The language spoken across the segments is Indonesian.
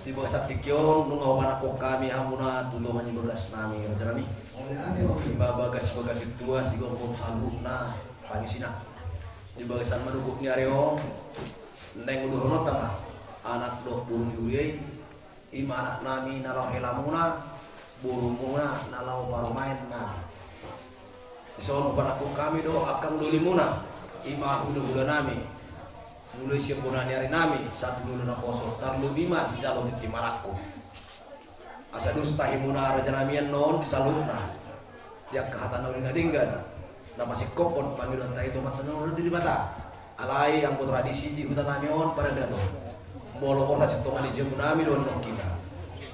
Di bawah tikyon nung awan ako kami hamuna tulungan ni bagas nami raja nami. Iba bagas tua sigong kom saluk na pangisina. Di bagasan maduguk ni areo neng uduh tama anak dok burung yuyei ima anak nami nalau helamuna burung muna nalau main nami. Soal aku kami do akan duli muna ima udah nami. Mulai siapuna ni hari nami satu dulu na poso tarlu bima si jalo di timaraku asa dus tahimuna raja namian non disalurna dia kehatan nori nadinggan na masih kopon pamiran tahi itu mata non di mata alai yang tradisi di hutan namion pada dado molo ora cetongan di jemu nami don kita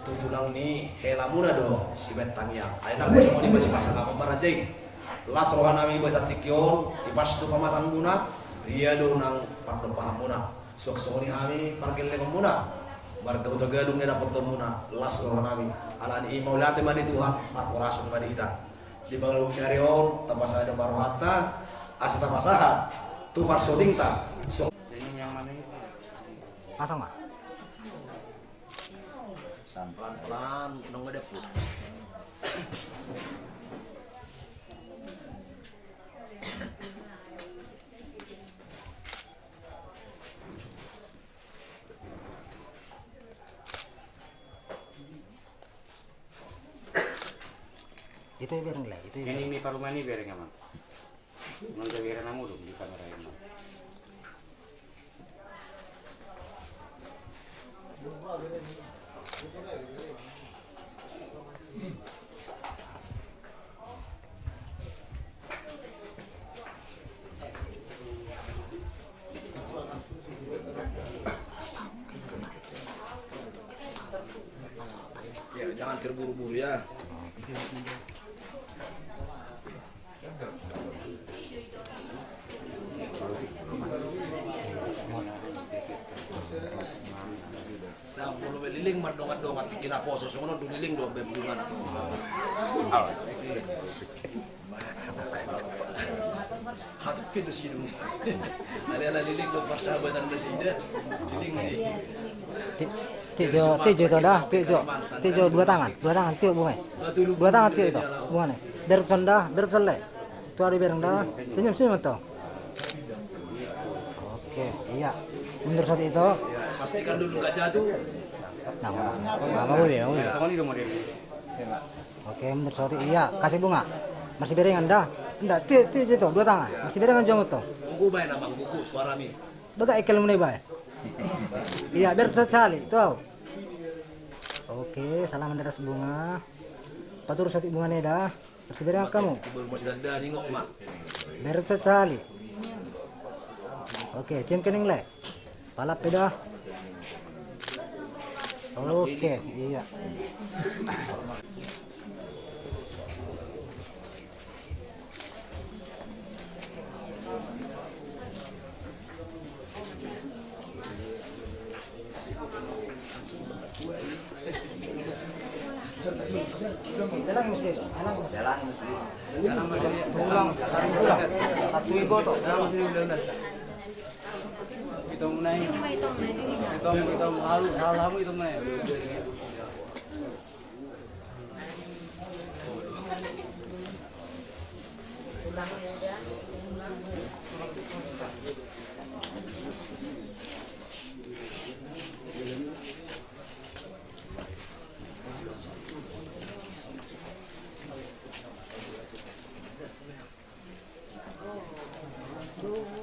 tutulang ni helamuna do si betang yang aina ko mo di masih pasang apa marajai las rohan nami bahasa tikyon ipas tu pamatan muna dia do nang pardo pahamuna sok-sok ni kami parkil le muna marga buta gadung ni dapat muna las rohan nami alani maulate madi Tuhan markorasun madi kita di bangaluk nyarion tapas ada barohata asa tapasaha tu parsoting ta so yang mana ini pasang mah pelan-pelan nang ngedep itu biar nilai itu ini paruman ini biar nggak mau biar namu dong di kamera ini ya jangan terburu-buru ya. Nah, bulu beliling mardongat-dongat kina poso sungono duliling do bembungan. Hatu pintu sih dulu. Ada liling do persahabatan presiden. Liling di. Tijo itu dah, tijo dua tangan tiup bunga, dua tangan tiup itu bunga nih, bersonda, tuh ada bereng dah, senyum tuh. Oke, iya, mundur saat itu. Pastikan dulu nggak jatuh. Nah, mau ya. Oke, mundur saat itu, iya, kasih bunga, masih berengan dah, enggak, tiup itu dua tangan, masih berengan jong itu. Gugu bay namang gugu suara mi. Baga ikel mulai bay. Iya, biar sekali, tuh. Oke, salam mendaras bunga. Patur sati bunga dah. Bersih kamu. Baru masih ada nengok mak. Biar sekali. Oke, cium kening le. Palap dah. Oke, iya. Jalan mesti. Tulang, saring tulang. Satu ibu tuh. itu menanya itu halu itu menanya Tua